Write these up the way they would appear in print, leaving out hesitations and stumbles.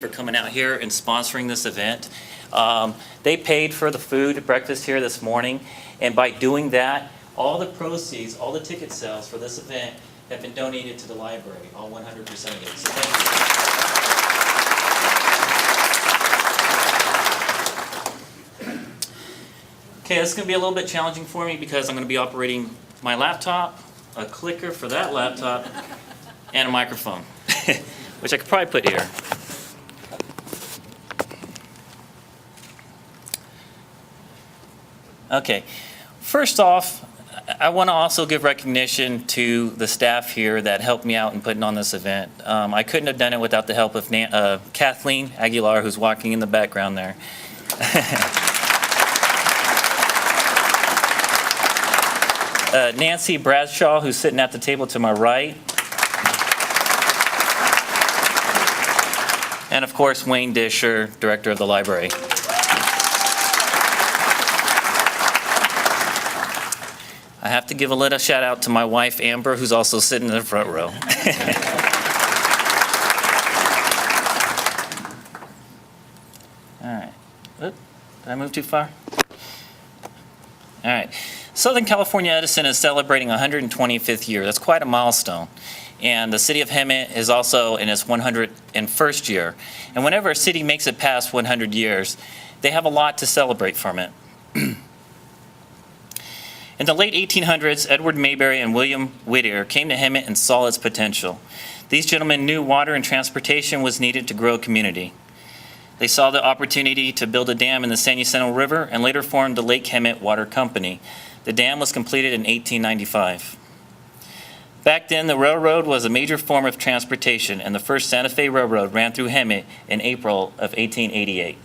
for coming out here and sponsoring this event. They paid for the food, breakfast here this morning, and by doing that, all the proceeds, all the ticket sales for this event have been donated to the library, all 100% of it. So thank you. Okay, this is going to be a little bit challenging for me because I'm going to be operating my laptop, a clicker for that laptop, and a microphone, which I could probably put here. Okay, first off, I want to also give recognition to the staff here that helped me out in putting on this event. I couldn't have done it without the help of Kathleen Aguilar, who's walking in the background there. Nancy Bradshaw, who's sitting at the table to my right. And of course, Wayne Disher, director of the library. I have to give a little shout out to my wife, Amber, who's also sitting in the front row. All right. Oop, did I move too far? All right. Southern California Edison is celebrating 125th year. That's quite a milestone. And the city of Hemet is also in its 101st year. And whenever a city makes it past 100 years, they have a lot to celebrate from it. In the late 1800s, Edward Mayberry and William Whittier came to Hemet and saw its potential. These gentlemen knew water and transportation was needed to grow a community. They saw the opportunity to build a dam in the San Jacinto River and later formed the Lake Hemet Water Company. The dam was completed in 1895. Back then, the railroad was a major form of transportation, and the first Santa Fe Railroad ran through Hemet in April of 1888.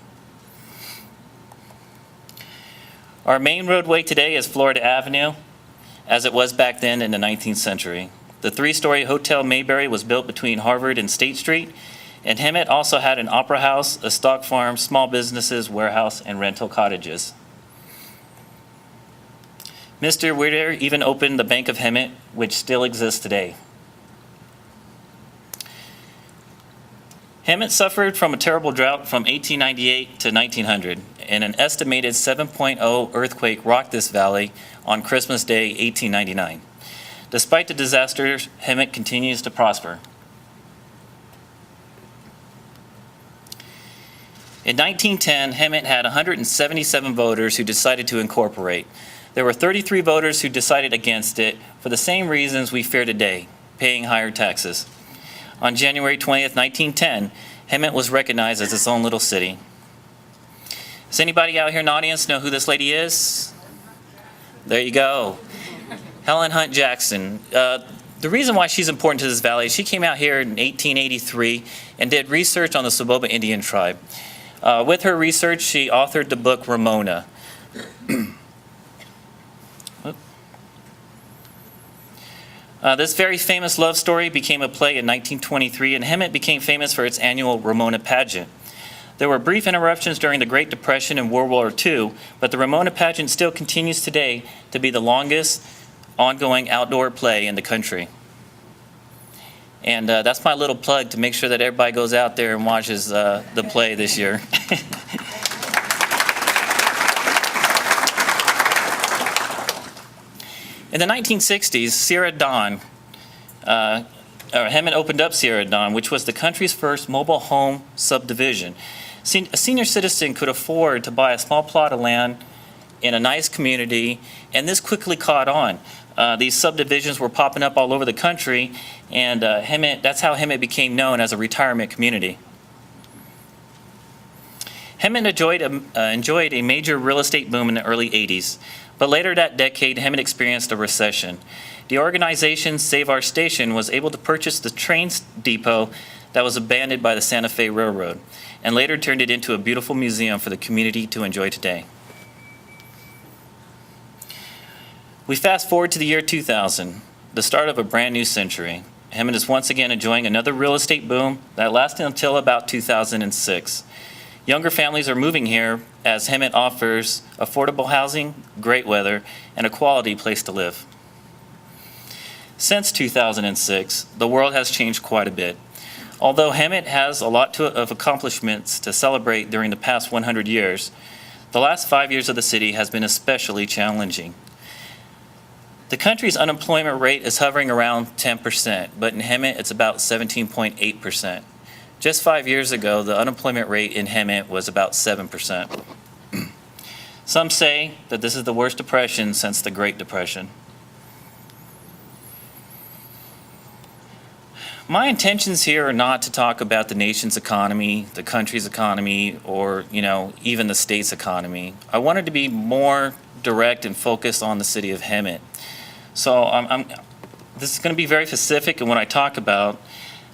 Our main roadway today is Florida Avenue, as it was back then in the 19th century. The three-story Hotel Mayberry was built between Harvard and State Street, and Hemet also had an opera house, a stock farm, small businesses, warehouse, and rental cottages. Mr. Whittier even opened the Bank of Hemet, which still exists today. Hemet suffered from a terrible drought from 1898 to 1900, and an estimated 7.0 earthquake rocked this valley on Christmas Day, 1899. Despite the disasters, Hemet continues to prosper. In 1910, Hemet had 177 voters who decided to incorporate. There were 33 voters who decided against it for the same reasons we fear today, paying higher taxes. On January 20th, 1910, Hemet was recognized as its own little city. Does anybody out here in the audience know who this lady is? There you go. Helen Hunt Jackson. The reason why she's important to this valley is she came out here in 1883 and did research on the Soboba Indian tribe. With her research, she authored the book Ramona. This very famous love story became a play in 1923, and Hemet became famous for its annual Ramona pageant. There were brief interruptions during the Great Depression and World War II, but the Ramona pageant still continues today to be the longest ongoing outdoor play in the country. And that's my little plug to make sure that everybody goes out there and watches the play this year. In the 1960s, Sierra Dawn, Hemet opened up Sierra Dawn, which was the country's first mobile home subdivision. A senior citizen could afford to buy a small plot of land in a nice community, and this quickly caught on. These subdivisions were popping up all over the country, and that's how Hemet became known as a retirement community. Hemet enjoyed a major real estate boom in the early 80s. But later that decade, Hemet experienced a recession. The organization Save Our Station was able to purchase the train depot that was abandoned by the Santa Fe Railroad, and later turned it into a beautiful museum for the community to enjoy today. We fast forward to the year 2000, the start of a brand new century. Hemet is once again enjoying another real estate boom that lasted until about 2006. Younger families are moving here as Hemet offers affordable housing, great weather, and a quality place to live. Since 2006, the world has changed quite a bit. Although Hemet has a lot of accomplishments to celebrate during the past 100 years, the last 5 years of the city has been especially challenging. The country's unemployment rate is hovering around 10%, but in Hemet it's about 17.8%. Just 5 years ago, the unemployment rate in Hemet was about 7%. Some say that this is the worst depression since the Great Depression. My intentions here are not to talk about the nation's economy, the country's economy, or even the state's economy. I wanted to be more direct and focused on the city of Hemet. So this is going to be very specific in what I talk about.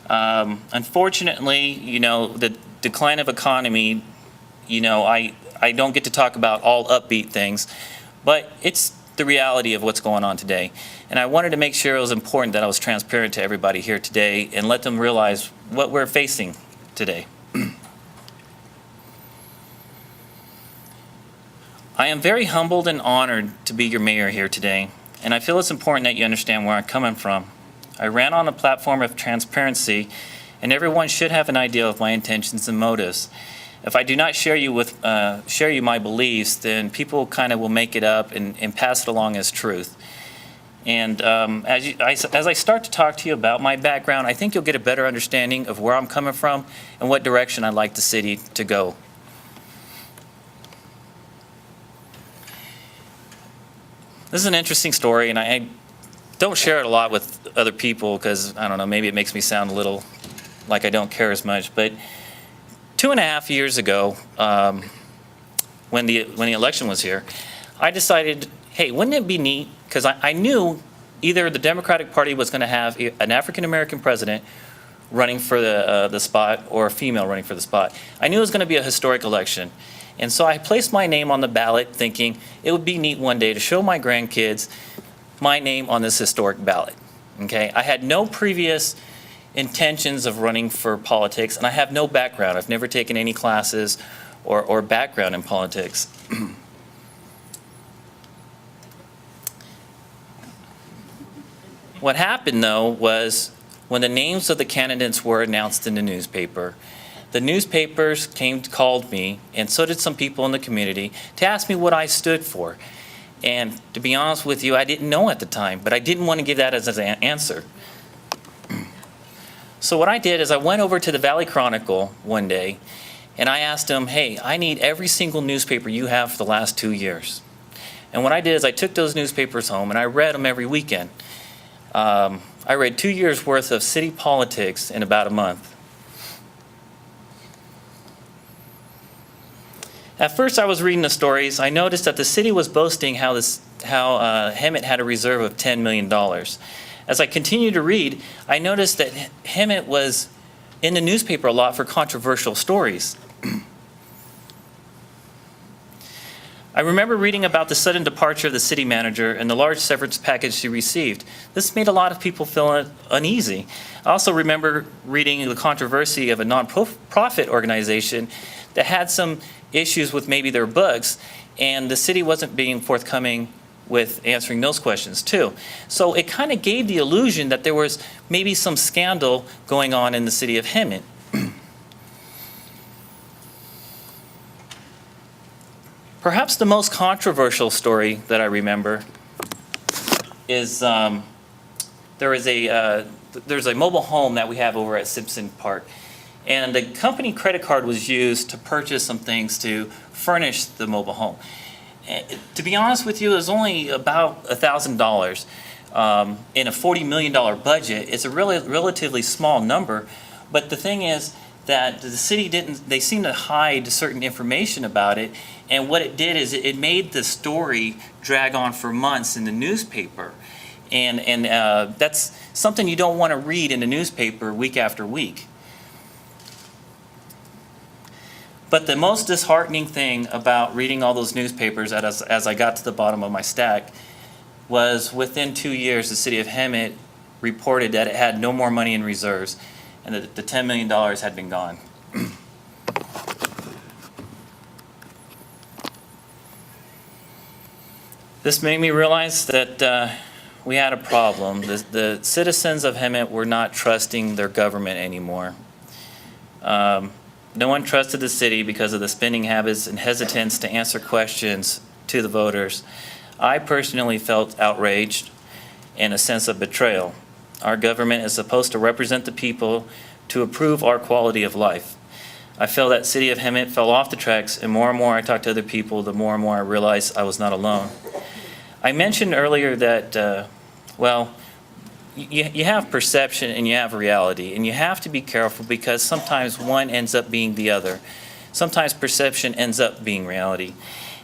Unfortunately, the decline of economy, I don't get to talk about all upbeat things, but it's the reality of what's going on today. And I wanted to make sure it was important that I was transparent to everybody here today and let them realize what we're facing today. I am very humbled and honored to be your mayor here today, and I feel it's important that you understand where I'm coming from. I ran on a platform of transparency, and everyone should have an idea of my intentions and motives. If I do not share you my beliefs, then people kind of will make it up and pass it along as truth. And as I start to talk to you about my background, I think you'll get a better understanding of where I'm coming from and what direction I'd like the city to go. This is an interesting story, and I don't share it a lot with other people because, I don't know, maybe it makes me sound a little like I don't care as much. But 2.5 years ago, when the election was here, I decided, hey, wouldn't it be neat? Because I knew either the Democratic Party was going to have an African-American president running for the spot or a female running for the spot. I knew it was going to be a historic election. And so I placed my name on the ballot thinking it would be neat one day to show my grandkids my name on this historic ballot. Okay? I had no previous intentions of running for politics, and I have no background. I've never taken any classes or background in politics. What happened, though, was when the names of the candidates were announced in the newspapers called me, and so did some people in the community, to ask me what I stood for. And to be honest with you, I didn't know at the time, but I didn't want to give that as an answer. So what I did is I went over to the Valley Chronicle one day, and I asked them, hey, I need every single newspaper you have for the last 2 years. And what I did is I took those newspapers home, and I read them every weekend. I read 2 years' worth of city politics in about a month. At first I was reading the stories. I noticed that the city was boasting how Hemet had a reserve of $10 million. As I continued to read, I noticed that Hemet was in the newspaper a lot for controversial stories. I remember reading about the sudden departure of the city manager and the large severance package she received. This made a lot of people feel uneasy. I also remember reading the controversy of a non-profit organization that had some issues with maybe their books, and the city wasn't being forthcoming with answering those questions too. So it kind of gave the illusion that there was maybe some scandal going on in the city of Hemet. Perhaps the most controversial story that I remember is there's a mobile home that we have over at Simpson Park, and the company credit card was used to purchase some things to furnish the mobile home. To be honest with you, it was only about $1,000 in a $40 million budget. It's a relatively small number, but the thing is that the city they seemed to hide certain information about it, and what it did is it made the story drag on for months in the newspaper, and that's something you don't want to read in the newspaper week after week. But the most disheartening thing about reading all those newspapers as I got to the bottom of my stack was within 2 years the city of Hemet reported that it had no more money in reserves and that the $10 million had been gone. This made me realize that we had a problem. The citizens of Hemet were not trusting their government anymore. No one trusted the city because of the spending habits and hesitance to answer questions to the voters. I personally felt outraged and a sense of betrayal. Our government is supposed to represent the people to improve our quality of life. I feel that City of Hemet fell off the tracks, and more I talked to other people, the more and more I realized I was not alone. I mentioned earlier that, you have perception and you have reality, and you have to be careful because sometimes one ends up being the other. Sometimes perception ends up being reality.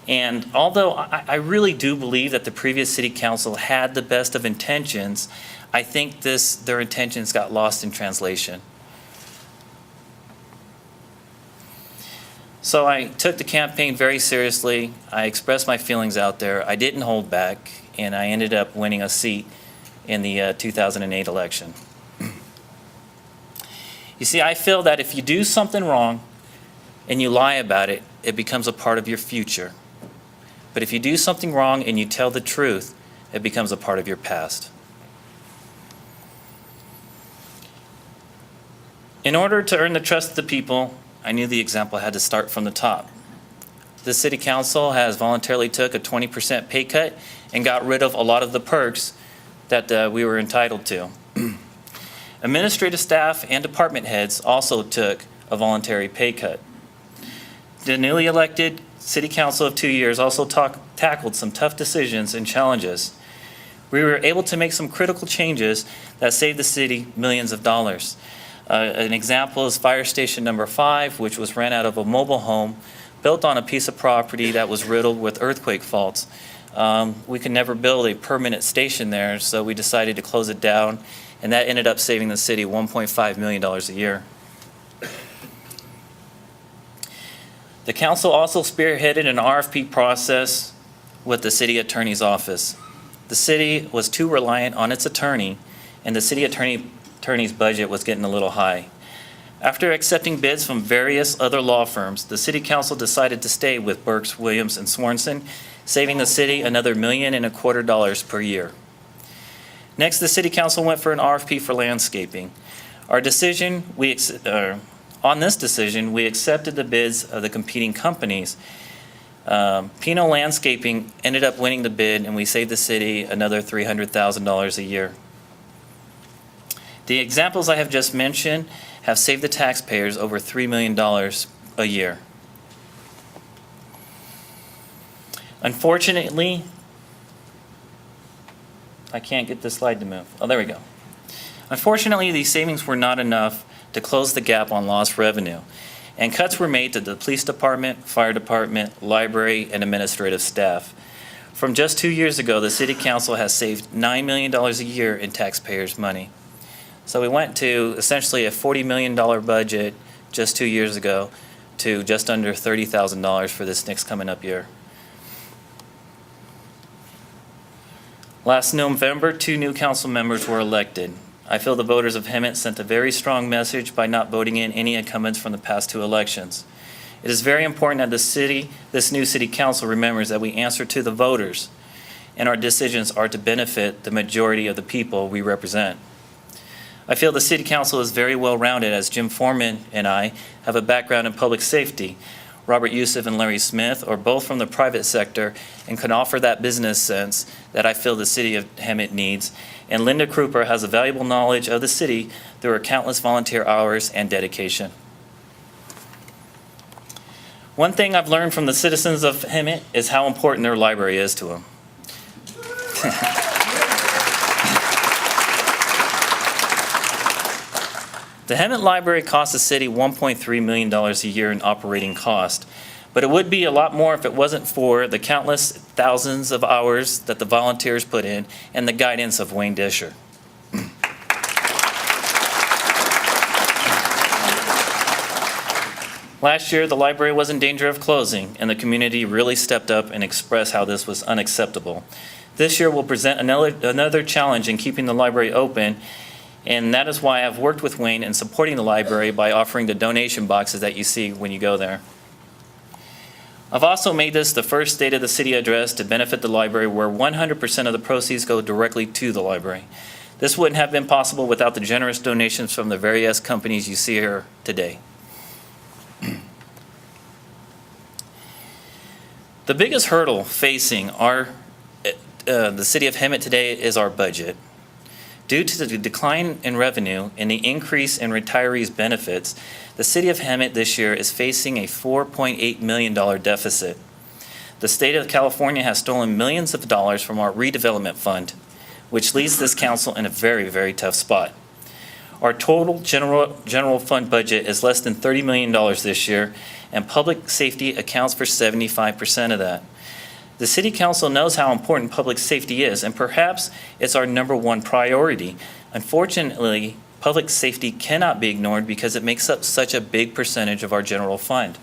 And although I really do believe that the previous city council had the best of intentions, I think their intentions got lost in translation. So I took the campaign very seriously. I expressed my feelings out there. I didn't hold back, and I ended up winning a seat in the 2008 election. You see, I feel that if you do something wrong and you lie about it, it becomes a part of your future. But if you do something wrong and you tell the truth, it becomes a part of your past. In order to earn the trust of the people, I knew the example had to start from the top. The city council has voluntarily took a 20% pay cut and got rid of a lot of the perks that we were entitled to. Administrative staff and department heads also took a voluntary pay cut. The newly elected city council of 2 years also tackled some tough decisions and challenges. We were able to make some critical changes that saved the city millions of dollars. An example is Fire Station Number 5, which was ran out of a mobile home built on a piece of property that was riddled with earthquake faults. We could never build a permanent station there, so we decided to close it down, and that ended up saving the city $1.5 million a year. The council also spearheaded an RFP process with the city attorney's office. The city was too reliant on its attorney, and the city attorney's budget was getting a little high. After accepting bids from various other law firms, the city council decided to stay with Burks, Williams, and Swanson, saving the city another $1.25 million per year. Next, the city council went for an RFP for landscaping. On this decision, we accepted the bids of the competing companies. Pino Landscaping ended up winning the bid, and we saved the city another $300,000 a year. The examples I have just mentioned have saved the taxpayers over $3 million a year. Unfortunately, I can't get this slide to move. Oh, there we go. Unfortunately, these savings were not enough to close the gap on lost revenue, and cuts were made to the police department, fire department, library, and administrative staff. From just 2 years ago, the city council has saved $9 million a year in taxpayers' money. So we went to essentially a $40 million budget just 2 years ago to just under $30,000 for this next coming up year. Last November, 2 new council members were elected. I feel the voters of Hemet sent a very strong message by not voting in any incumbents from the past 2 elections. It is very important that this new city council remembers that we answer to the voters, and our decisions are to benefit the majority of the people we represent. I feel the city council is very well-rounded, as Jim Foreman and I have a background in public safety. Robert Youssef and Larry Smith are both from the private sector and can offer that business sense that I feel the city of Hemet needs. And Linda Kruper has a valuable knowledge of the city through her countless volunteer hours and dedication. One thing I've learned from the citizens of Hemet is how important their library is to them. The Hemet Library costs the city $1.3 million a year in operating cost, but it would be a lot more if it wasn't for the countless thousands of hours that the volunteers put in and the guidance of Wayne Disher. Last year, the library was in danger of closing, and the community really stepped up and expressed how this was unacceptable. This year will present another challenge in keeping the library open, and that is why I've worked with Wayne in supporting the library by offering the donation boxes that you see when you go there. I've also made this the first State of the City address to benefit the library, where 100% of the proceeds go directly to the library. This wouldn't have been possible without the generous donations from the various companies you see here today. The biggest hurdle facing the city of Hemet today is our budget. Due to the decline in revenue and the increase in retirees' benefits, the city of Hemet this year is facing a $4.8 million deficit. The state of California has stolen millions of dollars from our redevelopment fund, which leaves this council in a very, very tough spot. Our total general fund budget is less than $30 million this year, and public safety accounts for 75% of that. The City Council knows how important public safety is, and perhaps it's our #1 priority. Unfortunately, public safety cannot be ignored because it makes up such a big percentage of our general fund.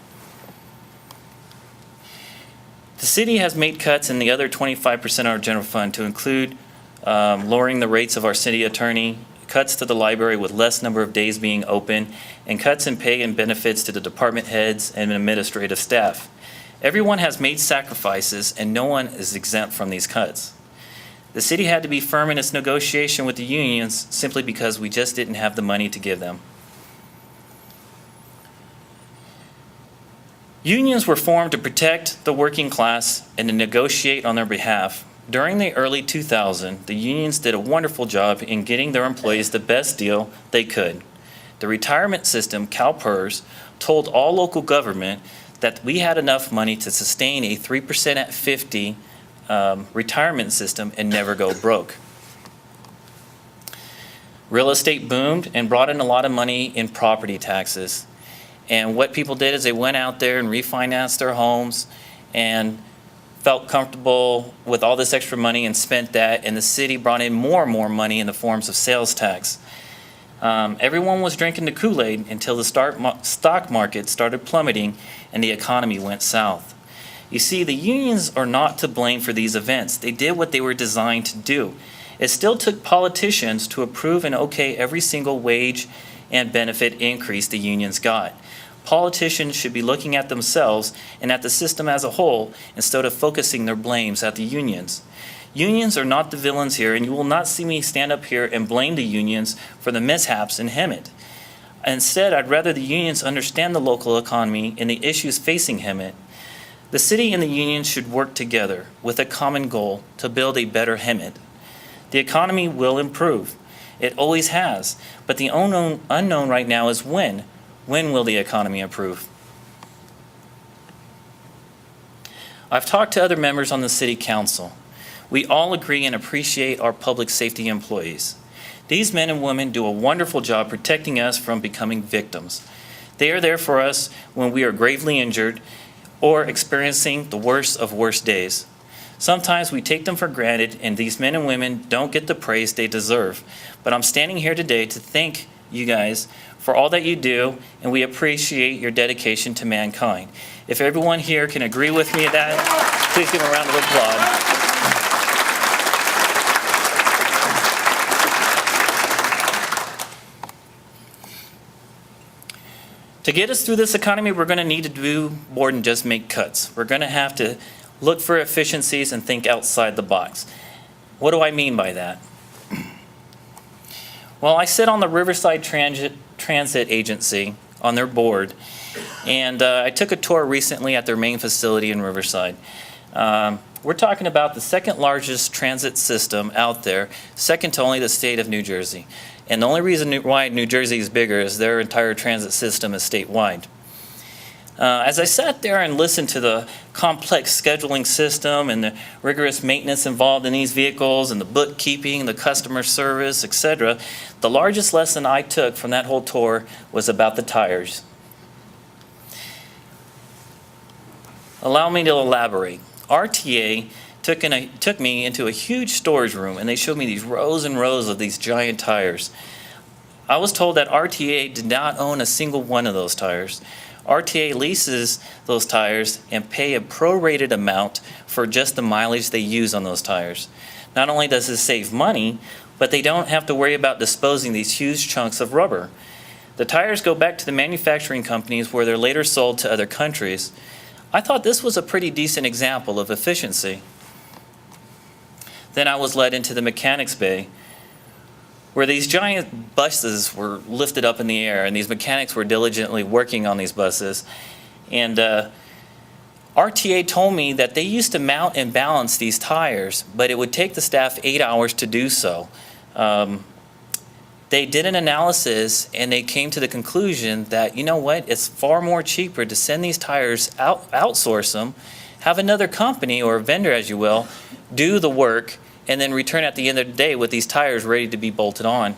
The city has made cuts in the other 25% of our general fund to include lowering the rates of our city attorney, cuts to the library with less number of days being open, and cuts in pay and benefits to the department heads and administrative staff. Everyone has made sacrifices, and no one is exempt from these cuts. The city had to be firm in its negotiation with the unions simply because we just didn't have the money to give them. Unions were formed to protect the working class and to negotiate on their behalf. During the early 2000s, the unions did a wonderful job in getting their employees the best deal they could. The retirement system, CalPERS, told all local government that we had enough money to sustain a 3% at 50 retirement system and never go broke. Real estate boomed and brought in a lot of money in property taxes. And what people did is they went out there and refinanced their homes and felt comfortable with all this extra money and spent that, and the city brought in more and more money in the forms of sales tax. Everyone was drinking the Kool-Aid until the stock market started plummeting and the economy went south. You see, the unions are not to blame for these events. They did what they were designed to do. It still took politicians to approve and okay every single wage and benefit increase the unions got. Politicians should be looking at themselves and at the system as a whole instead of focusing their blames at the unions. Unions are not the villains here, and you will not see me stand up here and blame the unions for the mishaps in Hemet. Instead, I'd rather the unions understand the local economy and the issues facing Hemet. The city and the unions should work together with a common goal to build a better Hemet. The economy will improve. It always has, but the unknown right now is when. When will the economy improve? I've talked to other members on the City Council. We all agree and appreciate our public safety employees. These men and women do a wonderful job protecting us from becoming victims. They are there for us when we are gravely injured or experiencing the worst of worst days. Sometimes we take them for granted, and these men and women don't get the praise they deserve. But I'm standing here today to thank you guys for all that you do, and we appreciate your dedication to mankind. If everyone here can agree with me at that, please give them a round of applause. To get us through this economy, we're going to need to do more than just make cuts. We're going to have to look for efficiencies and think outside the box. What do I mean by that? Well, I sit on the Riverside Transit Agency on their board, and I took a tour recently at their main facility in Riverside. We're talking about the second largest transit system out there, second to only the state of New Jersey. And the only reason why New Jersey is bigger is their entire transit system is statewide. As I sat there and listened to the complex scheduling system and the rigorous maintenance involved in these vehicles and the bookkeeping, the customer service, etc., the largest lesson I took from that whole tour was about the tires. Allow me to elaborate. RTA took me into a huge storage room, and they showed me these rows and rows of these giant tires. I was told that RTA did not own a single one of those tires. RTA leases those tires and pay a prorated amount for just the mileage they use on those tires. Not only does this save money, but they don't have to worry about disposing these huge chunks of rubber. The tires go back to the manufacturing companies where they're later sold to other countries. I thought this was a pretty decent example of efficiency. Then I was led into the mechanics bay, where these giant buses were lifted up in the air, and these mechanics were diligently working on these buses. And RTA told me that they used to mount and balance these tires, but it would take the staff 8 hours to do so. They did an analysis and they came to the conclusion that, you know what, it's far more cheaper to send these tires outsource them, have another company or a vendor, as you will, do the work, and then return at the end of the day with these tires ready to be bolted on.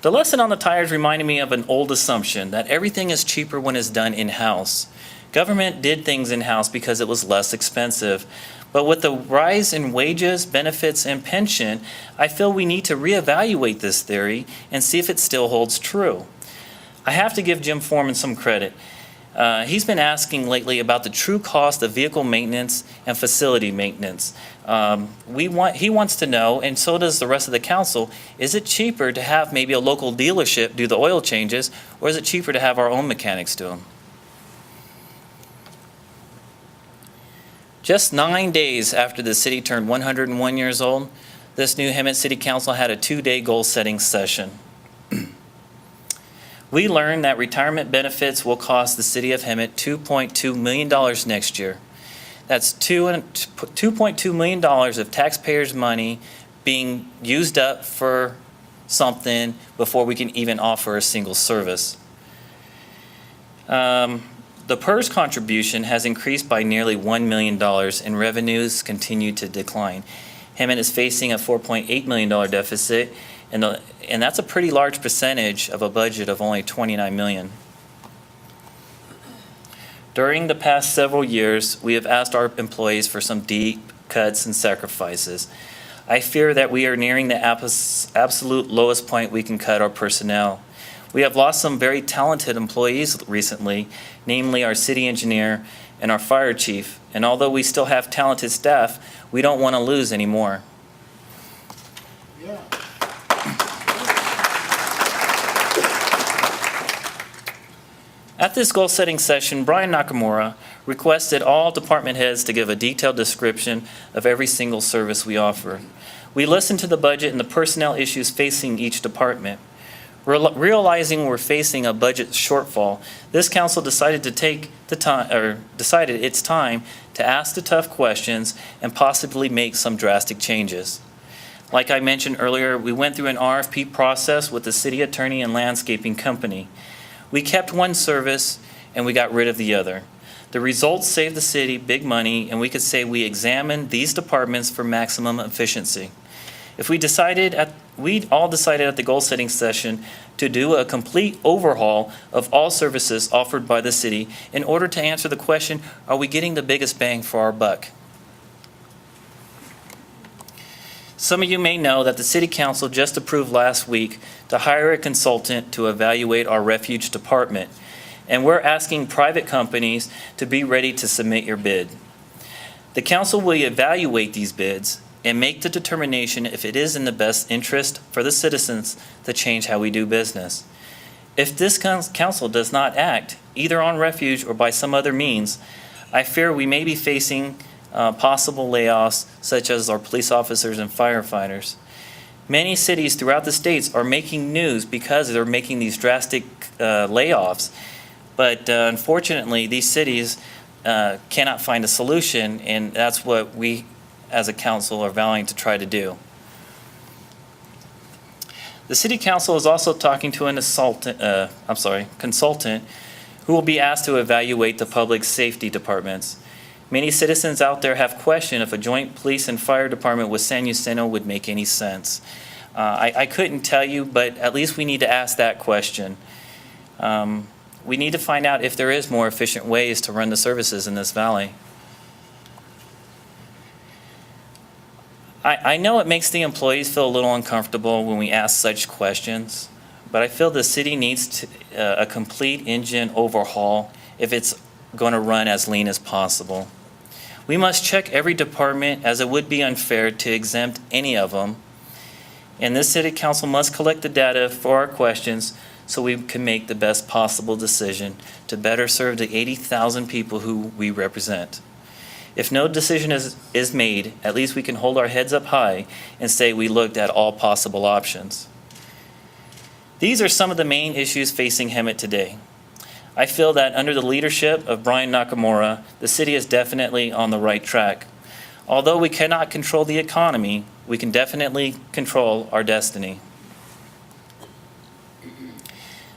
The lesson on the tires reminded me of an old assumption that everything is cheaper when it's done in-house. Government did things in-house because it was less expensive. But with the rise in wages, benefits, and pension, I feel we need to reevaluate this theory and see if it still holds true. I have to give Jim Foreman some credit. He's been asking lately about the true cost of vehicle maintenance and facility maintenance. He wants to know, and so does the rest of the council, is it cheaper to have maybe a local dealership do the oil changes, or is it cheaper to have our own mechanics do them? Just 9 days after the city turned 101 years old, this new Hemet City Council had a 2-day goal-setting session. We learned that retirement benefits will cost the city of Hemet $2.2 million next year. That's $2.2 million of taxpayers' money being used up for something before we can even offer a single service. The PERS contribution has increased by nearly $1 million and revenues continue to decline. Hemet is facing a $4.8 million deficit, and that's a pretty large percentage of a budget of only $29 million. During the past several years, we have asked our employees for some deep cuts and sacrifices. I fear that we are nearing the absolute lowest point we can cut our personnel. We have lost some very talented employees recently, namely our city engineer and our fire chief. And although we still have talented staff, we don't want to lose any more. Yeah. At this goal-setting session, Brian Nakamura requested all department heads to give a detailed description of every single service we offer. We listened to the budget and the personnel issues facing each department. Realizing we're facing a budget shortfall, this council decided to take the time, or decided it's time to ask the tough questions and possibly make some drastic changes. Like I mentioned earlier, we went through an RFP process with the city attorney and landscaping company. We kept one service and we got rid of the other. The results saved the city big money, and we could say we examined these departments for maximum efficiency. If we all decided at the goal-setting session to do a complete overhaul of all services offered by the city in order to answer the question, are we getting the biggest bang for our buck? Some of you may know that the City Council just approved last week to hire a consultant to evaluate our refuge department, and we're asking private companies to be ready to submit your bid. The council will evaluate these bids and make the determination if it is in the best interest for the citizens to change how we do business. If this council does not act, either on refuge or by some other means, I fear we may be facing possible layoffs, such as our police officers and firefighters. Many cities throughout the states are making news because they're making these drastic layoffs, but unfortunately, these cities cannot find a solution, and that's what we as a council are vowing to try to do. The City Council is also talking to an consultant who will be asked to evaluate the public safety departments. Many citizens out there have questioned if a joint police and fire department with San Jacinto would make any sense. I couldn't tell you, but at least we need to ask that question. We need to find out if there is more efficient ways to run the services in this valley. I know it makes the employees feel a little uncomfortable when we ask such questions, but I feel the city needs a complete engine overhaul if it's going to run as lean as possible. We must check every department, as it would be unfair to exempt any of them. And this City Council must collect the data for our questions so we can make the best possible decision to better serve the 80,000 people who we represent. If no decision is made, at least we can hold our heads up high and say we looked at all possible options. These are some of the main issues facing Hemet today. I feel that under the leadership of Brian Nakamura, the city is definitely on the right track. Although we cannot control the economy, we can definitely control our destiny.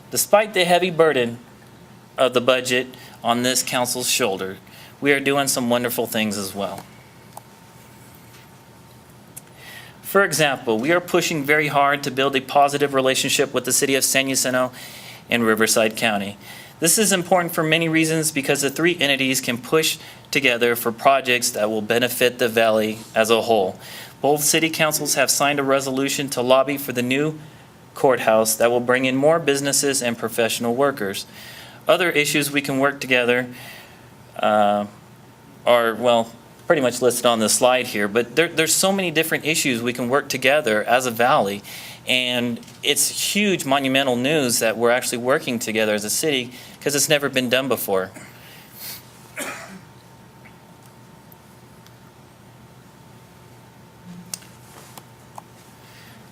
Despite the heavy burden of the budget on this council's shoulder, we are doing some wonderful things as well. For example, we are pushing very hard to build a positive relationship with the city of San Jacinto and Riverside County. This is important for many reasons because the three entities can push together for projects that will benefit the valley as a whole. Both city councils have signed a resolution to lobby for the new courthouse that will bring in more businesses and professional workers. Other issues we can work together are, well, pretty much listed on the slide here, but there's so many different issues we can work together as a valley, and it's huge monumental news that we're actually working together as a city because it's never been done before.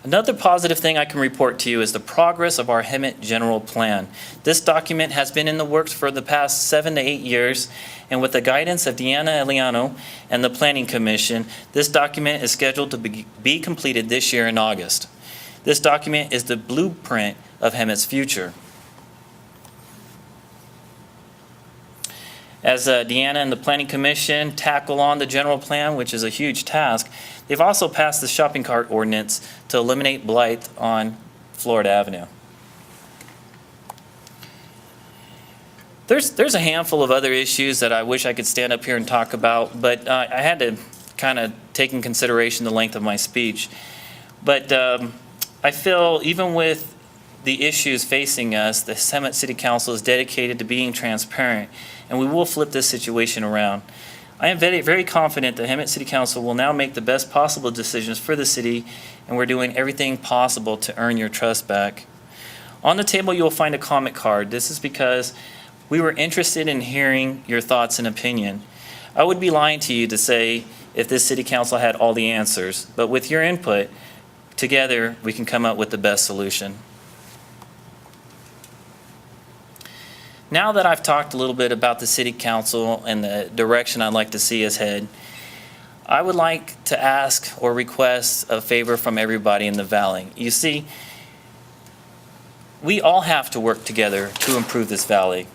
Another positive thing I can report to you is the progress of our Hemet General Plan. This document has been in the works for the past 7 to 8 years, and with the guidance of Deanna Eliano and the Planning Commission, this document is scheduled to be completed this year in August. This document is the blueprint of Hemet's future. As Deanna and the Planning Commission tackle on the general plan, which is a huge task, they've also passed the shopping cart ordinance to eliminate blight on Florida Avenue. There's a handful of other issues that I wish I could stand up here and talk about, but I had to kind of take in consideration the length of my speech. But I feel even with the issues facing us, the Hemet City Council is dedicated to being transparent, and we will flip this situation around. I am very, very confident that Hemet City Council will now make the best possible decisions for the city, and we're doing everything possible to earn your trust back. On the table, you will find a comment card. This is because we were interested in hearing your thoughts and opinion. I would be lying to you to say if this city council had all the answers, but with your input, together we can come up with the best solution. Now that I've talked a little bit about the city council and the direction I'd like to see us head, I would like to ask or request a favor from everybody in the valley. You see, we all have to work together to improve this valley.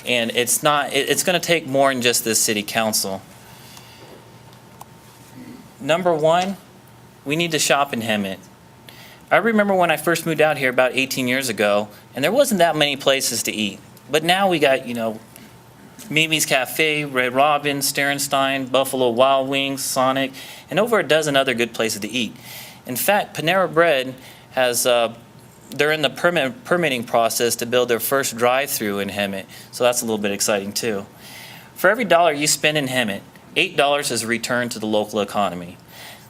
And it's going to take more than just this city council. Number one, we need to shop in Hemet. I remember when I first moved out here about 18 years ago, and there wasn't that many places to eat. But now we got, Mimi's Cafe, Red Robin, Sterenstein, Buffalo Wild Wings, Sonic, and over a dozen other good places to eat. In fact, Panera Bread has, they're in the permitting process to build their first drive-through in Hemet, so that's a little bit exciting too. For every dollar you spend in Hemet, $8 is returned to the local economy.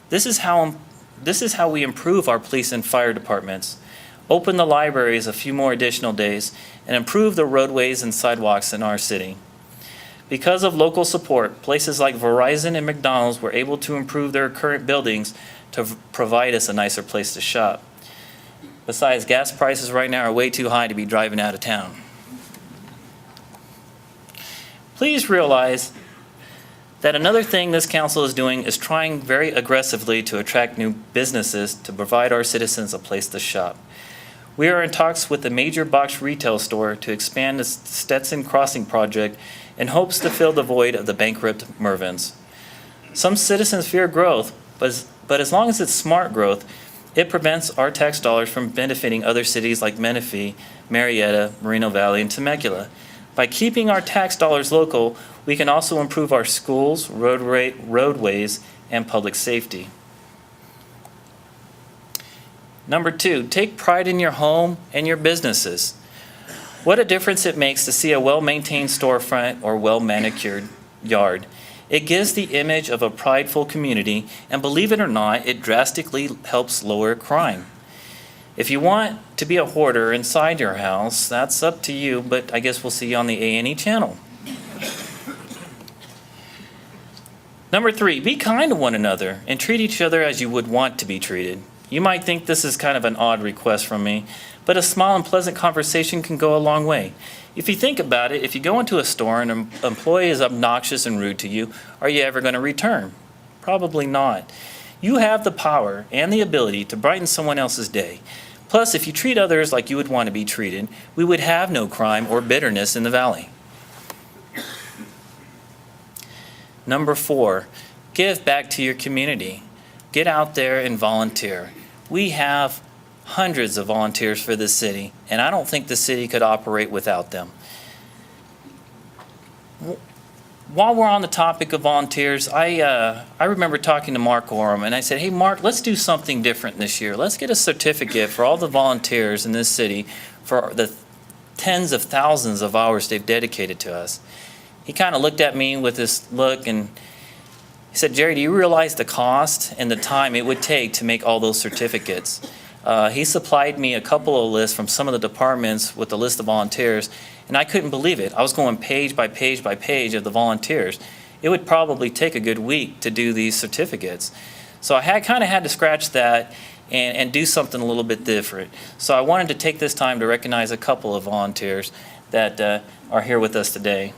This is how we improve our police and fire departments, open the libraries a few more additional days, and improve the roadways and sidewalks in our city. Because of local support, places like Verizon and McDonald's were able to improve their current buildings to provide us a nicer place to shop. Besides, gas prices right now are way too high to be driving out of town. Please realize that another thing this council is doing is trying very aggressively to attract new businesses to provide our citizens a place to shop. We are in talks with a major box retail store to expand the Stetson Crossing project in hopes to fill the void of the bankrupt Mervyn's. Some citizens fear growth, but as long as it's smart growth, it prevents our tax dollars from benefiting other cities like Menifee, Marietta, Moreno Valley, and Temecula. By keeping our tax dollars local, we can also improve our schools, roadways, and public safety. Number two, take pride in your home and your businesses. What a difference it makes to see a well-maintained storefront or well-manicured yard. It gives the image of a prideful community, and believe it or not, it drastically helps lower crime. If you want to be a hoarder inside your house, that's up to you, but I guess we'll see you on the A&E channel. Number three, be kind to one another and treat each other as you would want to be treated. You might think this is kind of an odd request from me, but a smile and pleasant conversation can go a long way. If you think about it, if you go into a store and an employee is obnoxious and rude to you, are you ever going to return? Probably not. You have the power and the ability to brighten someone else's day. Plus, if you treat others like you would want to be treated, we would have no crime or bitterness in the valley. Number 4, give back to your community. Get out there and volunteer. We have hundreds of volunteers for this city, and I don't think the city could operate without them. While we're on the topic of volunteers, I remember talking to Mark Orem, and I said, hey, Mark, let's do something different this year. Let's get a certificate for all the volunteers in this city for the tens of thousands of hours they've dedicated to us. He kind of looked at me with this look, and he said, Jerry, do you realize the cost and the time it would take to make all those certificates? He supplied me a couple of lists from some of the departments with the list of volunteers, and I couldn't believe it. I was going page by page by page of the volunteers. It would probably take a good week to do these certificates. So I kind of had to scratch that and do something a little bit different. So I wanted to take this time to recognize a couple of volunteers that are here with us today.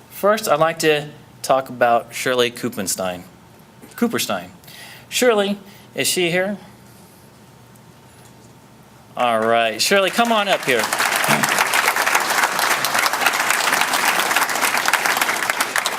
First, I'd like to talk about Shirley Cooperstein. Shirley, is she here? All right, Shirley, come on up here.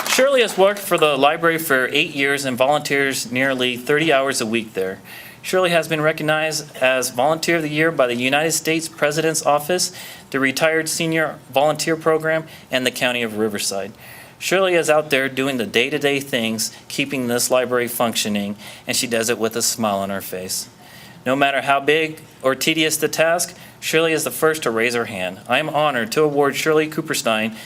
Shirley has worked for the library for 8 years and volunteers nearly 30 hours a week there. Shirley has been recognized as Volunteer of the Year by the United States President's Office, the Retired Senior Volunteer Program, and the County of Riverside. Shirley is out there doing the day-to-day things, keeping this library functioning, and she does it with a smile on her face. No matter how big or tedious the task, Shirley is the first to raise her hand. I am honored to award Shirley Cooperstein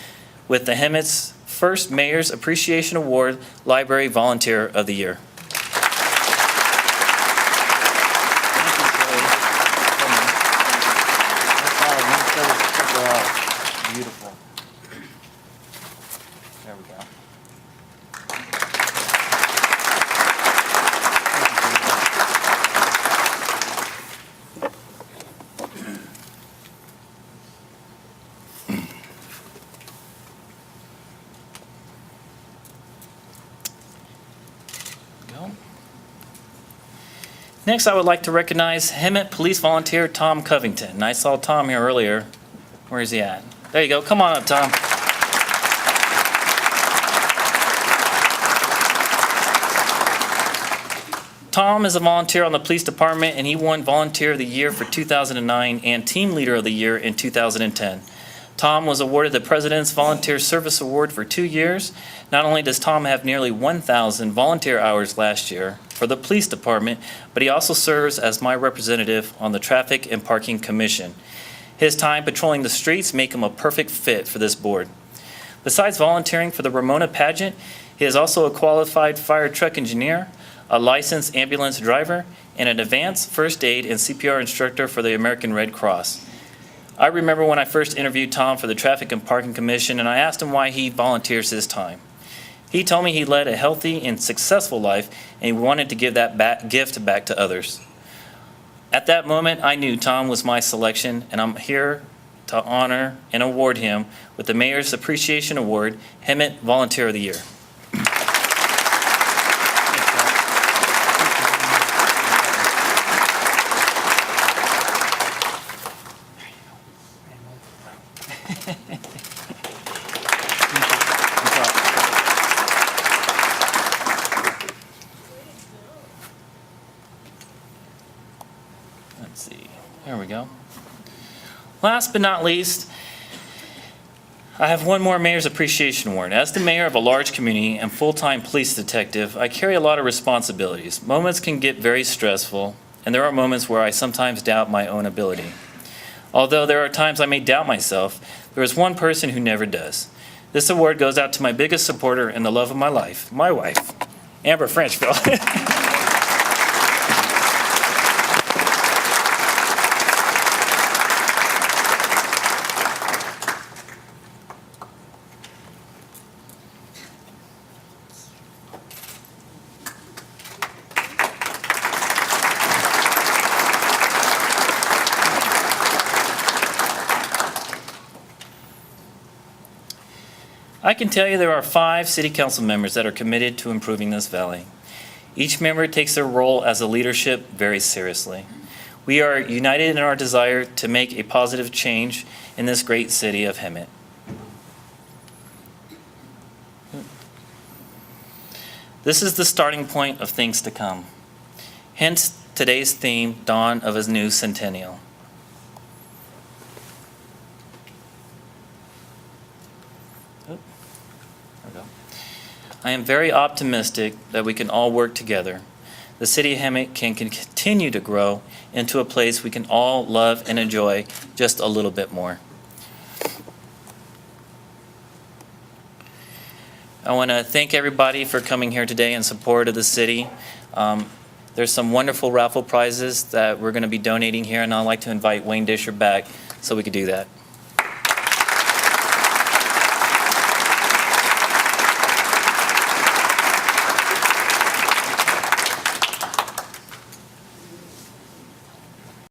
with the Hemet's first Mayor's Appreciation Award, Library Volunteer of the Year. Beautiful. There we go. Next, I would like to recognize Hemet Police Volunteer Tom Covington. And I saw Tom here earlier. Where is he at? There you go. Come on up, Tom. Tom is a volunteer on the police department, and he won Volunteer of the Year for 2009 and Team Leader of the Year in 2010. Tom was awarded the President's Volunteer Service Award for 2 years. Not only does Tom have nearly 1,000 volunteer hours last year for the police department, but he also serves as my representative on the Traffic and Parking Commission. His time patrolling the streets make him a perfect fit for this board. Besides volunteering for the Ramona pageant, he is also a qualified fire truck engineer, a licensed ambulance driver, and an advanced first aid and CPR instructor for the American Red Cross. I remember when I first interviewed Tom for the Traffic and Parking Commission, and I asked him why he volunteers his time. He told me he led a healthy and successful life, and he wanted to give that gift back to others. At that moment, I knew Tom was my selection, and I'm here to honor and award him with the Mayor's Appreciation Award, Hemet Volunteer of the Year. Let's see. There we go. Last but not least, I have one more Mayor's Appreciation Award. As the mayor of a large community and full-time police detective, I carry a lot of responsibilities. Moments can get very stressful, and there are moments where I sometimes doubt my own ability. Although there are times I may doubt myself, there is one person who never does. This award goes out to my biggest supporter and the love of my life, my wife, Amber Franchville. I can tell you there are 5 city council members that are committed to improving this valley. Each member takes their role as a leadership very seriously. We are united in our desire to make a positive change in this great city of Hemet. This is the starting point of things to come. Hence today's theme, Dawn of a New Centennial. I am very optimistic that we can all work together. The city of Hemet can continue to grow into a place we can all love and enjoy just a little bit more. I want to thank everybody for coming here today in support of the city. There's some wonderful raffle prizes that we're going to be donating here, and I'd like to invite Wayne Disher back so we could do that.